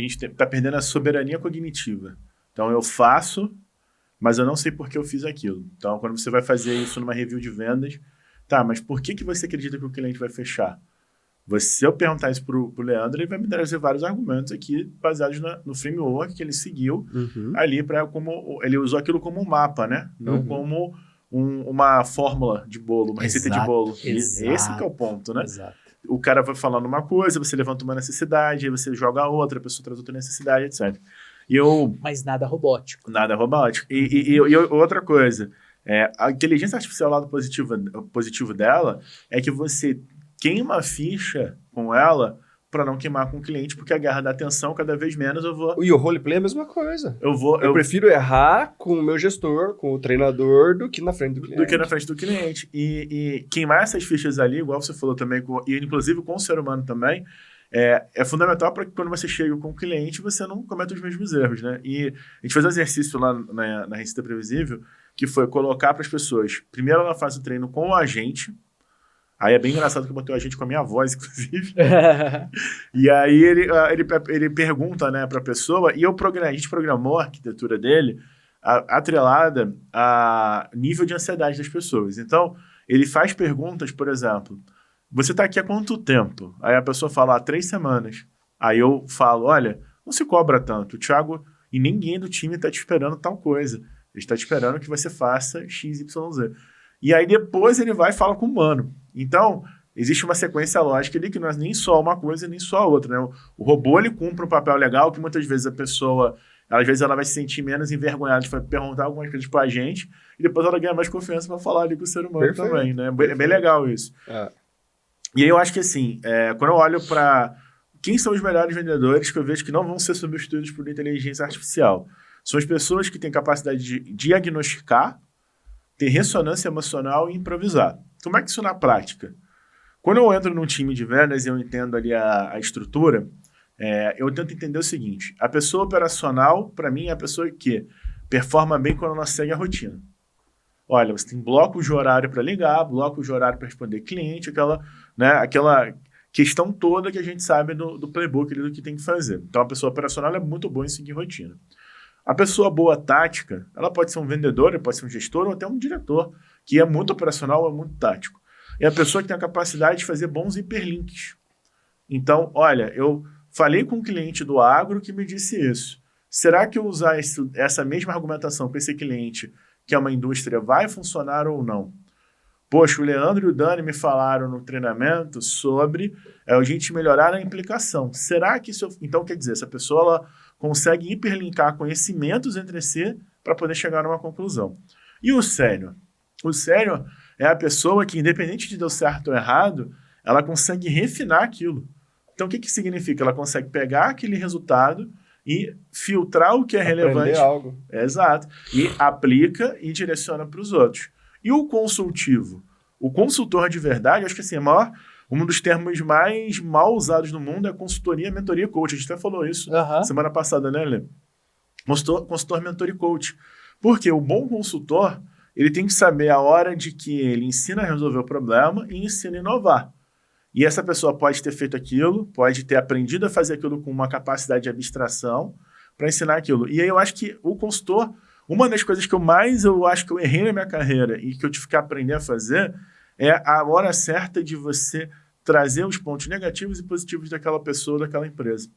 gente está perdendo a soberania cognitiva. Então, eu faço, mas eu não sei por que eu fiz aquilo. Então, quando você vai fazer isso numa review de vendas, tá, mas por que você acredita que o cliente vai fechar? Se eu perguntar isso pro Leandro, ele vai me trazer vários argumentos aqui baseados no framework que ele seguiu ali como ele usou aquilo como um mapa, né? Não como uma fórmula de bolo, uma receita de bolo. Esse que é o ponto, né? Exato. O cara vai falando uma coisa, você levanta uma necessidade, aí você joga a outra, a pessoa traz outra necessidade, etc. Mas nada robótico. Nada robótico. E outra coisa, a inteligência artificial, o lado positivo dela é que você queima a ficha com ela para não queimar com o cliente, porque a guerra da atenção, cada vez menos eu vou... E o roleplay é a mesma coisa. Eu prefiro errar com o meu gestor, com o treinador, do que na frente do cliente. E queimar essas fichas ali, igual você falou também, e inclusive com o ser humano também, é fundamental para que quando você chega com o cliente, você não cometa os mesmos erros, né? E a gente fez um exercício lá na Receita Previsível, que foi colocar para as pessoas, primeiro ela faz o treino com o agente. Aí é bem engraçado que eu botei o agente com a minha voz, inclusive. E aí ele pergunta, né, para a pessoa, e a gente programou a arquitetura dele atrelada a nível de ansiedade das pessoas. Então, ele faz perguntas, por exemplo, você está aqui há quanto tempo? Aí a pessoa fala, 3 semanas. Aí eu falo, olha, não se cobra tanto. O Thiago e ninguém do time está te esperando tal coisa. Ele está te esperando que você faça X, Y, Z. E aí depois ele vai e fala com o humano. Então, existe uma sequência lógica ali que não é nem só uma coisa nem só a outra, né? O robô, ele cumpre um papel legal que muitas vezes a pessoa, às vezes ela vai se sentir menos envergonhada de perguntar algumas coisas pra gente e depois ela ganha mais confiança para falar ali com o ser humano também, né? É bem legal isso. E aí eu acho que assim, quando eu olho para quem são os melhores vendedores que eu vejo que não vão ser substituídos por inteligência artificial, são as pessoas que têm capacidade de diagnosticar, ter ressonância emocional e improvisar. Como é que isso na prática? Quando eu entro num time de vendas e eu entendo ali a estrutura, eu tento entender o seguinte, a pessoa operacional, para mim, é a pessoa que performa bem quando ela segue a rotina. Olha, você tem blocos de horário para ligar, blocos de horário para responder cliente, aquela questão toda que a gente sabe do playbook, do que tem que fazer. Então, a pessoa operacional é muito boa em seguir rotina. A pessoa boa tática, ela pode ser um vendedor, pode ser um gestor ou até um diretor, que é muito operacional, é muito tático. É a pessoa que tem a capacidade de fazer bons hiperlinks. Então, olha, eu falei com um cliente do agro que me disse isso. Será que eu usar essa mesma argumentação com esse cliente, que é uma indústria, vai funcionar ou não? Poxa, o Leandro e o Dani me falaram no treinamento sobre a gente melhorar a implicação. Será que isso... Então, quer dizer, essa pessoa ela consegue hiperlinkar conhecimentos entre si para poder chegar numa conclusão. E o sênior? O sênior é a pessoa que, independente de dar certo ou errado, ela consegue refinar aquilo. Então, o que significa? Ela consegue pegar aquele resultado e filtrar o que é relevante. Algo. Exato. E aplica e direciona para os outros. E o consultivo? O consultor de verdade, acho que assim, um dos termos mais mal usados no mundo é consultoria, mentoria e coach. A gente até falou isso semana passada, né, Lê? Consultor, mentor e coach. Porque o bom consultor, ele tem que saber a hora de que ele ensina a resolver o problema e ensina a inovar. E essa pessoa pode ter feito aquilo, pode ter aprendido a fazer aquilo com uma capacidade de abstração para ensinar aquilo. E aí eu acho que o consultor, uma das coisas que eu acho que eu errei na minha carreira e que eu tive que aprender a fazer é a hora certa de você trazer os pontos negativos e positivos daquela pessoa, daquela empresa.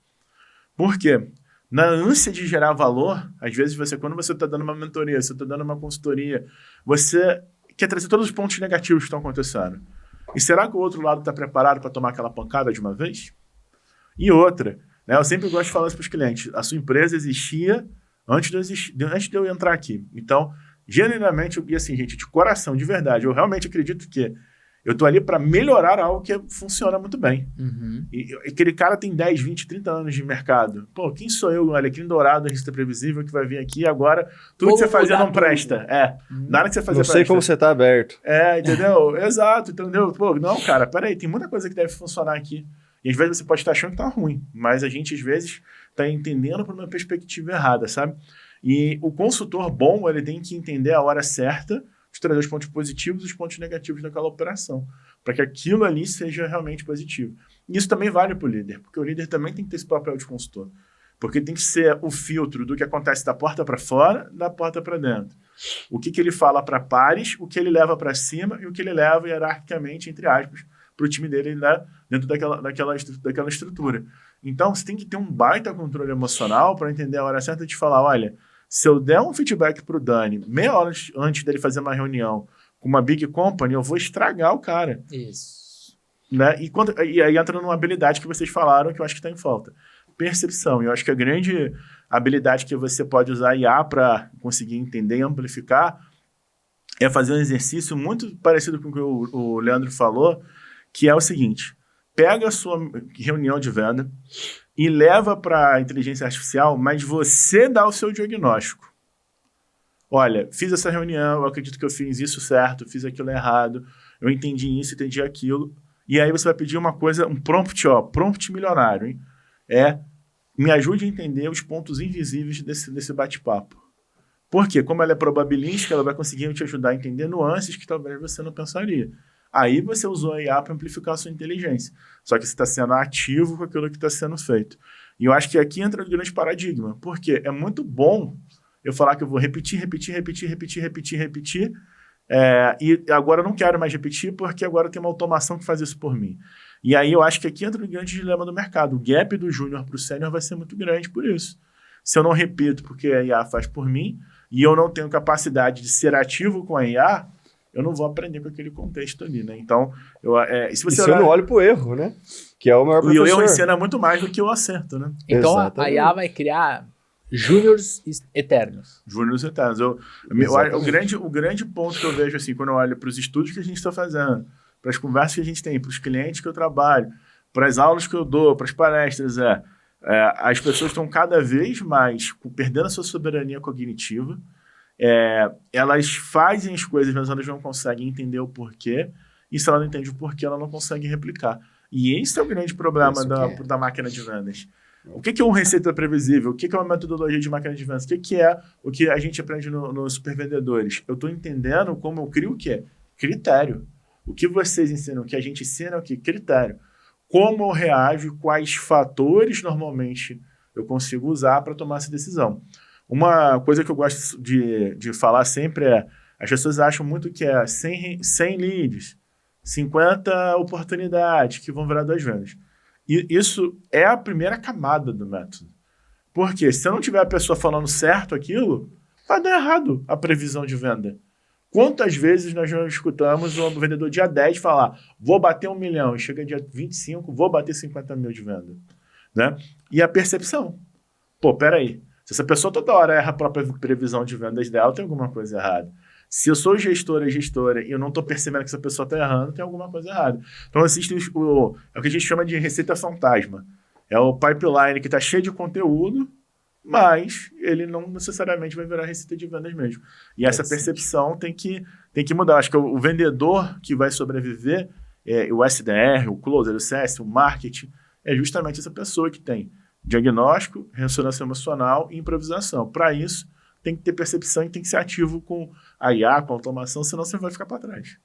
Por quê? Na ânsia de gerar valor, às vezes quando você está dando uma mentoria, você está dando uma consultoria, você quer trazer todos os pontos negativos que estão acontecendo. E será que o outro lado está preparado para tomar aquela pancada de uma vez? E outra, né, eu sempre gosto de falar isso para os clientes, a sua empresa existia antes de eu entrar aqui. Então, genuinamente, e assim, gente, de coração, de verdade, eu realmente acredito que eu estou ali para melhorar algo que funciona muito bem. E aquele cara tem 10, 20, 30 anos de mercado. Pô, quem sou eu, Alecrim Dourado, Receita Previsível, que vai vir aqui agora? Tudo que você fazia não presta. Nada que você fazia presta. Não sei como você está aberto. Entendeu? Exato, entendeu? Pô, não, cara, peraí, tem muita coisa que deve funcionar aqui. E às vezes você pode estar achando que tá ruim, mas a gente às vezes está entendendo por uma perspectiva errada, sabe? E o consultor bom, ele tem que entender a hora certa de trazer os pontos positivos e os pontos negativos daquela operação, para que aquilo ali seja realmente positivo. E isso também vale para o líder, porque o líder também tem que ter esse papel de consultor. Porque tem que ser o filtro do que acontece da porta para fora, da porta para dentro. O que ele fala para pares, o que ele leva para cima e o que ele leva hierarquicamente, entre aspas, para o time dele, né, dentro daquela estrutura. Então, você tem que ter um baita controle emocional para entender a hora certa de falar, olha, se eu der um feedback para o Dani meia hora antes dele fazer uma reunião com uma big company, eu vou estragar o cara. Isso. Né? E aí entra numa habilidade que vocês falaram que eu acho que está em falta. Percepção. Eu acho que a grande habilidade que você pode usar IA para conseguir entender e amplificar é fazer um exercício muito parecido com o que o Leandro falou, que é o seguinte: pega a sua reunião de venda e leva para a inteligência artificial, mas você dá o seu diagnóstico. Olha, fiz essa reunião, eu acredito que eu fiz isso certo, fiz aquilo errado, eu entendi isso, entendi aquilo. E aí você vai pedir uma coisa, um prompt milionário, hein? Me ajude a entender os pontos invisíveis desse bate-papo. Por quê? Como ela é probabilística, ela vai conseguir te ajudar a entender nuances que talvez você não pensaria. Aí você usou a IA para amplificar a sua inteligência. Só que você está sendo ativo com aquilo que está sendo feito. E eu acho que aqui entra o grande paradigma. Porque é muito bom eu falar que eu vou repetir. E agora eu não quero mais repetir porque agora tem uma automação que faz isso por mim. E aí eu acho que aqui entra o grande dilema do mercado. O gap do júnior para o sênior vai ser muito grande por isso. Se eu não repito porque a IA faz por mim e eu não tenho capacidade de ser ativo com a IA, eu não vou aprender com aquele contexto ali, né? Então, se eu não olho pro erro, né? Que é o maior professor. O erro ensina muito mais do que o acerto, né? Então, exatamente. A IA vai criar júniors eternos. Júniors eternos. O grande ponto que eu vejo, assim, quando eu olho para os estudos que a gente está fazendo, para as conversas que a gente tem, para os clientes que eu trabalho, para as aulas que eu dou, para as palestras, as pessoas estão cada vez mais perdendo a sua soberania cognitiva. Elas fazem as coisas, mas elas não conseguem entender o porquê. E se ela não entende o porquê, ela não consegue replicar. E esse é o grande problema da máquina de vendas. O que é uma receita previsível? O que é uma metodologia de máquina de vendas? O que é o que a gente aprende nos supervendedores? Eu estou entendendo como eu crio o quê? Critério. O que vocês ensinam, o que a gente ensina é o quê? Critério. Como eu reajo, quais fatores normalmente eu consigo usar para tomar essa decisão. Uma coisa que eu gosto de falar sempre as pessoas acham muito que 100 leads, 50 oportunidades que vão virar 2 vendas. E isso é a primeira camada do método. Porque se eu não tiver a pessoa falando certo aquilo, vai dar errado a previsão de venda. Quantas vezes nós já escutamos um vendedor dia 10 falar, vou bater 1 milhão, e chega dia 25, vou bater 50 mil de venda. Né? E a percepção. Peraí. Se essa pessoa toda hora erra a própria previsão de vendas dela, tem alguma coisa errada. Se eu sou gestora e eu não estou percebendo que essa pessoa está errando, tem alguma coisa errada. Então, existe o que a gente chama de receita fantasma. É o pipeline que está cheio de conteúdo, mas ele não necessariamente vai virar receita de vendas mesmo. E essa percepção tem que mudar. Acho que o vendedor que vai sobreviver, o SDR, o closer, o CS, o marketing, é justamente essa pessoa que tem diagnóstico, ressonância emocional e improvisação. Para isso, tem que ter percepção e tem que ser ativo com a IA, com a automação, senão você vai ficar para trás.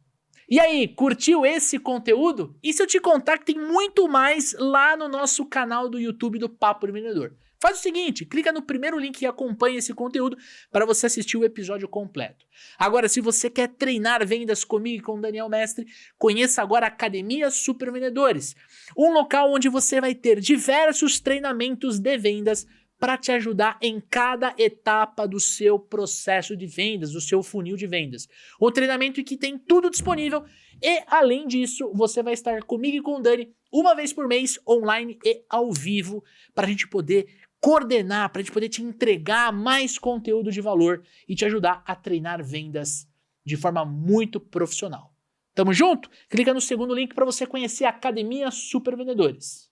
E aí, curtiu esse conteúdo? E se eu te contar que tem muito mais lá no nosso canal do YouTube do Papo de Vendedor? Faz o seguinte, clica no primeiro link que acompanha esse conteúdo para você assistir o episódio completo. Agora, se você quer treinar vendas comigo e com o Daniel Mestre, conheça agora a Academia Super Vendedores, um local onde você vai ter diversos treinamentos de vendas para te ajudar em cada etapa do seu processo de vendas, do seu funil de vendas. Um treinamento que tem tudo disponível e, além disso, você vai estar comigo e com o Dani uma vez por mês, online e ao vivo, para a gente poder coordenar, para a gente poder te entregar mais conteúdo de valor e te ajudar a treinar vendas de forma muito profissional. Tamo junto? Clica no segundo link para você conhecer a Academia Super Vendedores.